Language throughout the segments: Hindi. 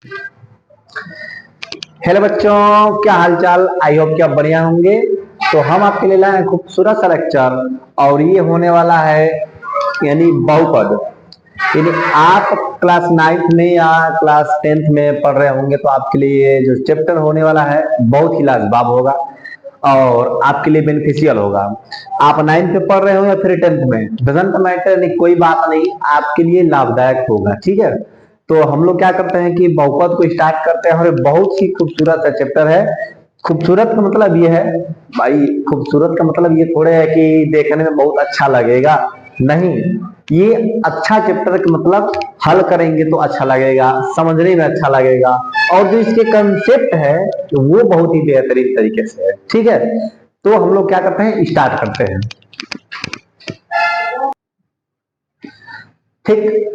हेलो बच्चों, क्या हालचाल। आई होप कि आप बढ़िया होंगे। तो हम आपके लिए लाए हैं खूबसूरत सा लेक्चर, और ये होने वाला है यानी बहुपद। यानी आप क्लास 9th में या क्लास 10th में पढ़ रहे होंगे तो आपके लिए जो चैप्टर होने वाला है बहुत ही लाजवाब होगा और आपके लिए बेनिफिशियल होगा। आप 9th में पढ़ रहे हो या फिर 10th में, डजंट मैटर, नहीं कोई बात नहीं, आपके लिए लाभदायक होगा। ठीक है, तो हम लोग क्या करते हैं कि बहुपद को स्टार्ट करते हैं और ये बहुत ही खूबसूरत सा चैप्टर है। खूबसूरत का मतलब ये है भाई, खूबसूरत का मतलब ये थोड़े है कि देखने में बहुत अच्छा लगेगा, नहीं। ये अच्छा चैप्टर का मतलब हल करेंगे तो अच्छा लगेगा, समझने में अच्छा लगेगा, और जो इसके कंसेप्ट है वो बहुत ही बेहतरीन तरीके से है। ठीक है, तो हम लोग क्या करते हैं, स्टार्ट करते हैं। ठीक,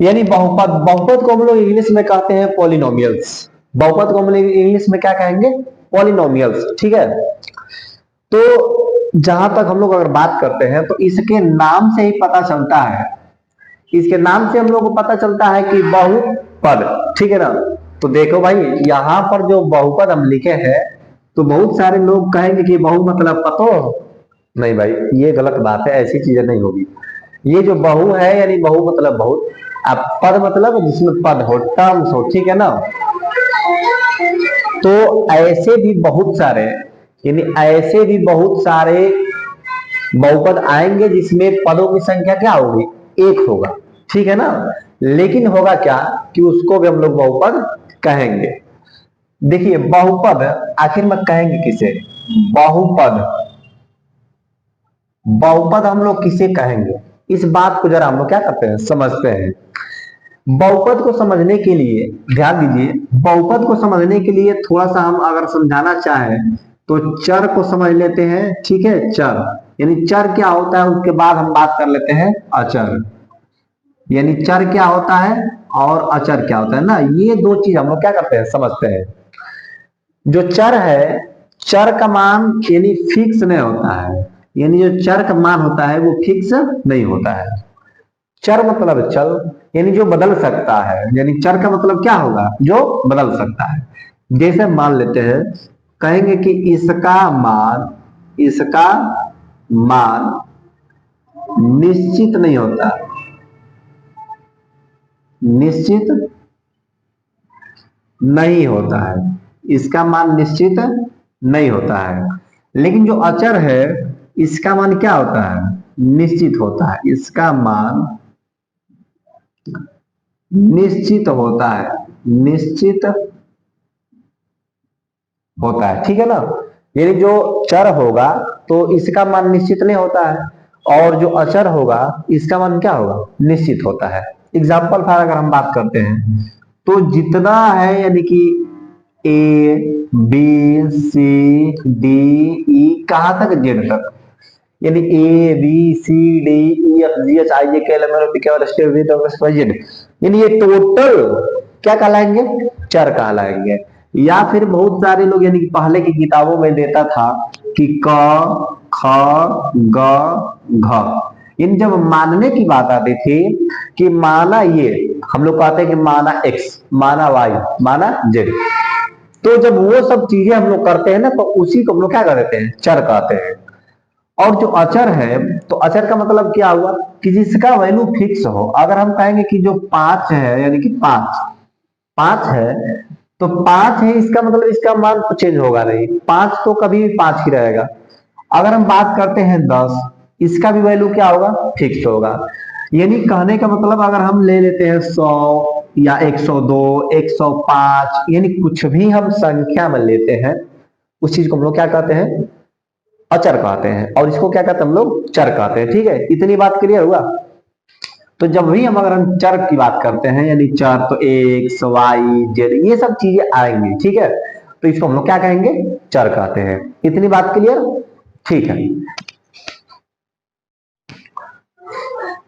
यानी बहुपद, बहुपद को हम लोग इंग्लिश में कहते हैं पॉलिनोमियल्स। बहुपद को हम लोग इंग्लिश में क्या कहेंगे, पॉलिनोमियल्स। ठीक है, तो जहां तक हम लोग अगर बात करते हैं तो इसके नाम से ही पता चलता है, इसके नाम से हम लोग को पता चलता है कि बहुपद। ठीक है ना। तो देखो भाई, यहाँ पर जो बहुपद हम लिखे हैं तो बहुत सारे लोग कहेंगे कि बहु मतलब पतो, नहीं भाई ये गलत बात है, ऐसी चीजें नहीं होगी। ये जो बहु है यानी बहु मतलब बहुत, अब पद मतलब जिसमें पद हो, टर्म्स हो। ठीक है ना। तो ऐसे भी बहुत सारे, यानी ऐसे भी बहुत सारे बहुपद आएंगे जिसमें पदों की संख्या क्या होगी, एक होगा। ठीक है ना। लेकिन होगा क्या कि उसको भी हम लोग बहुपद कहेंगे। देखिए बहुपद आखिर में कहेंगे किसे, बहुपद, बहुपद हम लोग किसे कहेंगे, इस बात को जरा हम लोग क्या करते हैं, समझते हैं। बहुपद को समझने के लिए ध्यान दीजिए, बहुपद को समझने के लिए थोड़ा सा हम अगर समझाना चाहें तो चर को समझ लेते हैं। ठीक है, चर यानी चर क्या होता है, उसके बाद हम बात कर लेते हैं अचर। यानी चर क्या होता है और अचर क्या होता है ना, ये दो चीज हम लोग क्या करते हैं, समझते हैं। जो चर है, चर का मान यानी फिक्स नहीं होता है, यानी जो चर का मान होता है वो फिक्स नहीं होता है। चर मतलब चल, यानी जो बदल सकता है, यानी चर का मतलब क्या होगा, जो बदल सकता है। जैसे मान लेते हैं, कहेंगे कि इसका मान निश्चित नहीं होता, निश्चित नहीं होता है, इसका मान निश्चित नहीं होता है। लेकिन जो अचर है इसका मान क्या होता है, निश्चित होता है, इसका मान निश्चित होता है, निश्चित होता है। ठीक है ना। यानी जो चर होगा तो इसका मान निश्चित नहीं होता है, और जो अचर होगा इसका मान क्या होगा, निश्चित होता है। एग्जाम्पल फॉर अगर हम बात करते हैं तो जितना है, यानी कि ए बी सी डी ई कहां तक, जेड तक, यानी A B C D E F G H I J K L M N O P Q R S T U V W X Y Z, यानी ये टोटल क्या कहलाएंगे, चर कहलाएंगे। या फिर बहुत सारे लोग यानी कि पहले की किताबों में देता था कि क ख ग घ, इन जब मानने की बात आती थी कि माना ये, हम लोग कहते हैं कि माना एक्स, माना वाई, माना जेड, तो जब वो सब चीजें हम लोग करते हैं ना तो उसी को हम लोग क्या कहते हैं, चर कहते हैं। और जो अचर है, तो अचर का मतलब क्या हुआ कि जिसका वैल्यू फिक्स हो। अगर हम कहेंगे कि जो पांच है, यानी कि पांच, पांच है तो पांच है, इसका मतलब इसका मान तो चेंज होगा नहीं, पांच तो कभी भी पांच ही रहेगा। अगर हम बात करते हैं 10, इसका भी वैल्यू क्या होगा, फिक्स होगा। यानी कहने का मतलब अगर हम ले लेते हैं 100 या 102 105, यानी कुछ भी हम संख्या में लेते हैं उस चीज को हम लोग क्या कहते हैं, अचर कहते हैं, और इसको क्या कहते हैं हम लोग, चर कहते हैं। ठीक है, इतनी बात क्लियर हुआ। तो जब भी हम अगर हम चर की बात करते हैं, यानी चर, तो एक्स वाई जेड ये सब चीजें आएंगी। ठीक है, तो इसको हम लोग क्या कहेंगे, चर कहते हैं। इतनी बात क्लियर, ठीक है।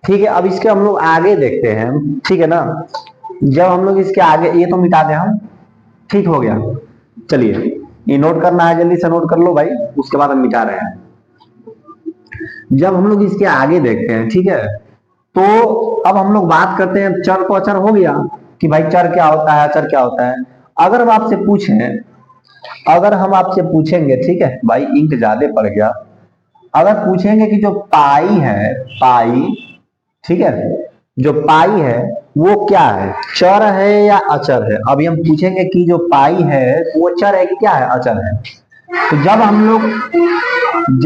ठीक है, अब इसके हम लोग आगे देखते हैं। ठीक है ना। जब हम लोग इसके आगे, ये तो मिटा दें हम, ठीक हो गया। चलिए, ये नोट करना है, जल्दी से नोट कर लो भाई, उसके बाद हम मिटा रहे हैं। जब हम लोग इसके आगे देखते हैं, ठीक है, तो अब हम लोग बात करते हैं, चर को अचर हो गया, कि भाई चर क्या होता है, अचर क्या होता है। अगर हम आपसे पूछें, अगर हम आपसे पूछेंगे, ठीक है भाई इंक ज्यादा पड़ गया, अगर पूछेंगे कि जो पाई है, पाई, ठीक है, जो पाई है वो क्या है, चर है या अचर है। अभी हम पूछेंगे कि जो पाई है वो चर है कि क्या है, अचर है। तो जब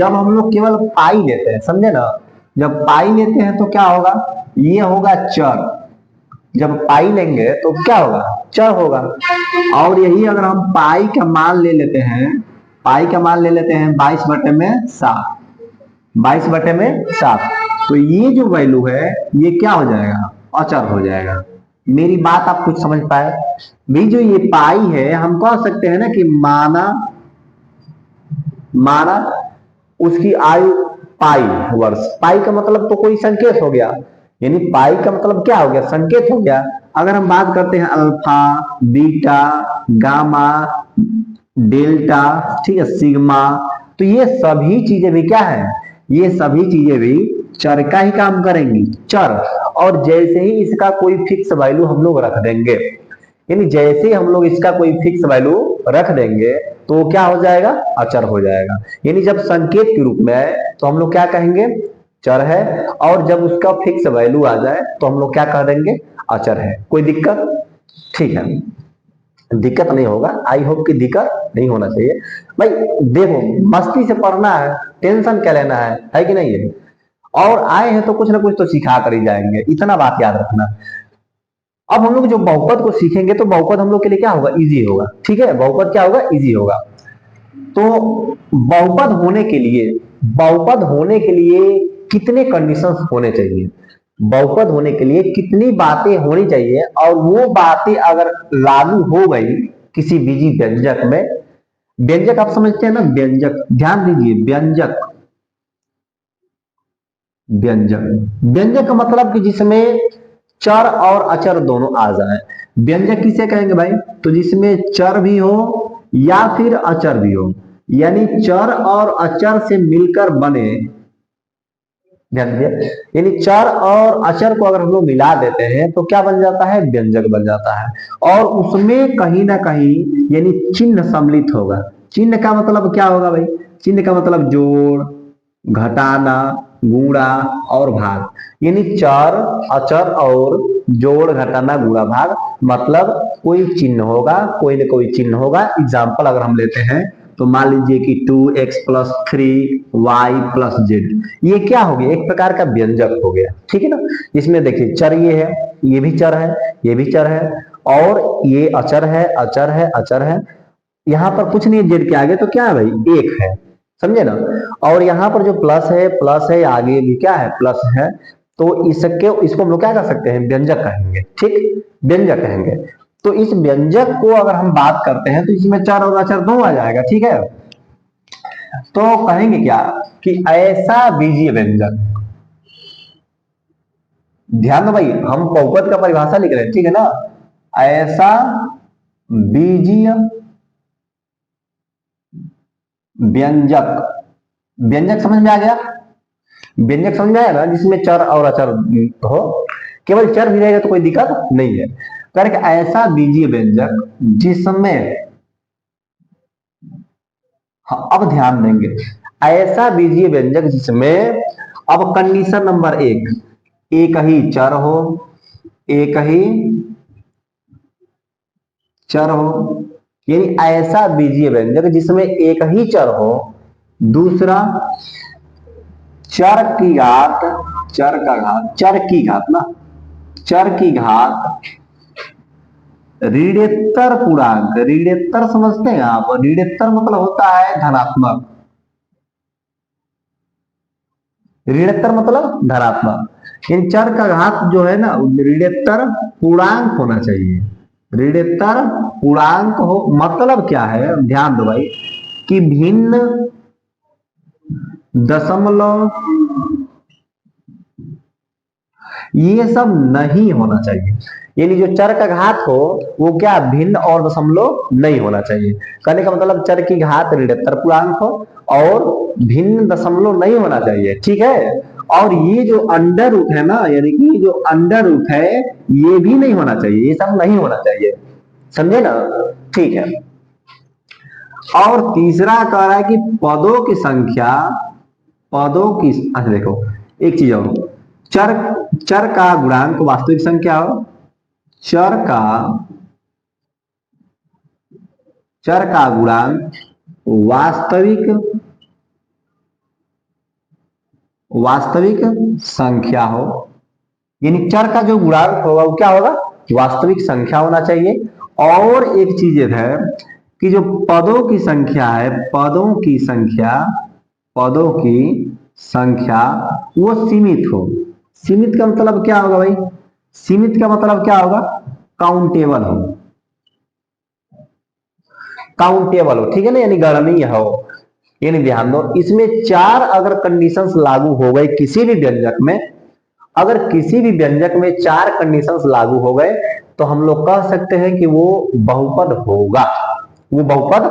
हम लोग केवल पाई लेते हैं, समझे ना, जब पाई लेते हैं तो क्या होगा, ये होगा चर। जब पाई लेंगे तो क्या होगा, चर होगा। और यही अगर हम पाई का मान ले लेते हैं, पाई का मान ले लेते हैं 22/7, 22/7, तो ये जो वैल्यू है ये क्या हो जाएगा, अचर हो जाएगा। मेरी बात आप कुछ समझ पाए भाई। जो ये पाई है हम कह सकते हैं ना कि माना, माना उसकी आयु पाई वर्ष। पाई का मतलब तो कोई संकेत हो गया, यानी पाई का मतलब क्या हो गया, संकेत हो गया। अगर हम बात करते हैं अल्फा, बीटा, गामा, डेल्टा, ठीक है, सिग्मा, तो ये सभी चीजें भी क्या है, ये सभी चीजें भी चर का ही काम करेंगी, चर। और जैसे ही इसका कोई फिक्स वैल्यू हम लोग रख देंगे, यानी जैसे हम लोग इसका कोई फिक्स वैल्यू रख देंगे तो क्या हो जाएगा, अचर हो जाएगा। यानी जब संकेत के रूप में आए तो हम लोग क्या कहेंगे, चर है, और जब उसका फिक्स वैल्यू आ जाए तो हम लोग क्या कह देंगे, अचर है। कोई दिक्कत, ठीक है, दिक्कत नहीं होगा, आई होप कि दिक्कत नहीं होना चाहिए। भाई देखो मस्ती से पढ़ना है, टेंशन क्या लेना है कि नहीं है। और आए हैं तो कुछ ना कुछ तो सिखा कर ही जाएंगे, इतना बात याद रखना। अब हम लोग जो बहुपद को सीखेंगे तो बहुपद हम लोग के लिए क्या होगा, इजी होगा, ठीक है, बहुपद क्या होगा, इजी होगा। तो बहुपद होने के लिए, बहुपद होने के लिए कितने कंडीशंस होने चाहिए, बहुपद होने के लिए कितनी बातें होनी चाहिए, और वो बातें अगर लागू हो गई किसी बीजी व्यंजक में, व्यंजक आप समझते हैं ना, व्यंजक, ध्यान दीजिए, व्यंजक, व्यंजक, व्यंजक का मतलब कि जिसमें चर और अचर दोनों आ जाए। व्यंजक किसे कहेंगे भाई, तो जिसमें चर भी हो या फिर अचर भी हो, यानी चर और अचर से मिलकर बने, ध्यान दीजिए, यानी चर और अचर को अगर हम लोग मिला देते हैं तो क्या बन जाता है, व्यंजक बन जाता है। और उसमें कहीं ना कहीं यानी चिन्ह सम्मिलित होगा। चिन्ह का मतलब क्या होगा भाई, चिन्ह का मतलब जोड़, घटाना, गुणा और भाग, यानी चर, अचर और जोड़, घटाना, गुणा, भाग, मतलब कोई चिन्ह होगा, कोई ना कोई चिन्ह होगा। एग्जाम्पल अगर हम लेते हैं तो मान लीजिए कि 2x+3y+z, ये क्या हो गया, एक प्रकार का व्यंजक हो गया, ठीक है ना। इसमें देखिए चर ये है, ये भी चर है, ये भी चर है, और ये अचर है, अचर है, अचर है। यहाँ पर कुछ नहीं है, जेड के आगे तो क्या है भाई, एक है, समझे ना। और यहाँ पर जो प्लस है, प्लस है, आगे भी क्या है, प्लस है। तो इसको हम लोग क्या कर सकते हैं, व्यंजक कहेंगे, ठीक, व्यंजक कहेंगे। तो इस व्यंजक को अगर हम बात करते हैं तो इसमें चर और अचर दो आ जाएगा, ठीक है। तो कहेंगे क्या कि ऐसा बीजीय व्यंजक, ध्यान दो भाई, हम बहुपद का परिभाषा लिख रहे हैं, ठीक है ना। ऐसा बीजीय व्यंजक, व्यंजक समझ में आ गया, व्यंजक समझ में आया ना, जिसमें चर और अचर हो, केवल चर भी रहेगा तो कोई दिक्कत नहीं है। करके ऐसा बीजीय व्यंजक जिसमें, हाँ, अब ध्यान देंगे, ऐसा बीजीय व्यंजक जिसमें, अब कंडीशन नंबर एक ही चर हो, एक ही चर हो, यानी ऐसा बीजीय व्यंजक जिसमें एक ही चर हो, दूसरा चर की घात, चर का घात, चर की घात ना, चर की घात ऋणेत्तर पूर्णांक, ऋणेत्तर समझते हैं आप, ऋणेत्तर मतलब होता है धनात्मक, ऋणोत्तर मतलब धनात्मक। इन चर का घात जो है ना ऋणोत्तर पूर्णांक होना चाहिए, ऋणोत्तर पूर्णांक हो, मतलब क्या है, ध्यान दो भाई, कि भिन्न दशमलव, ये सब नहीं होना चाहिए। यानी जो चर का घात हो वो क्या, भिन्न और दशमलव नहीं होना चाहिए। कहने का मतलब चर की घात ऋणोत्तर पूर्णांक हो और भिन्न दशमलव नहीं होना चाहिए, ठीक है। और ये जो अंडर रूट है ना, यानी कि ये जो अंडर रूट है ये भी नहीं होना चाहिए, ये सब नहीं होना चाहिए, समझे ना। ठीक है। और तीसरा कह रहा है कि पदों की संख्या, पदों की, अच्छा देखो एक चीज और, चर चर का गुणांक वास्तविक संख्या हो, चर का चर का गुणांक वास्तविक वास्तविक संख्या हो, यानी चर का जो गुणांक होगा वो क्या होगा, वास्तविक संख्या होना चाहिए। और एक चीज है कि जो पदों की संख्या है, पदों की संख्या वो सीमित हो। सीमित का मतलब क्या होगा भाई, सीमित का मतलब क्या होगा, काउंटेबल हो, काउंटेबल हो, ठीक है ना, यानी गणनीय हो। यानी ध्यान दो, इसमें चार अगर कंडीशंस लागू हो गए किसी भी व्यंजक में, अगर किसी भी व्यंजक में चार कंडीशंस लागू हो गए तो हम लोग कह सकते हैं कि वो बहुपद होगा, वो बहुपद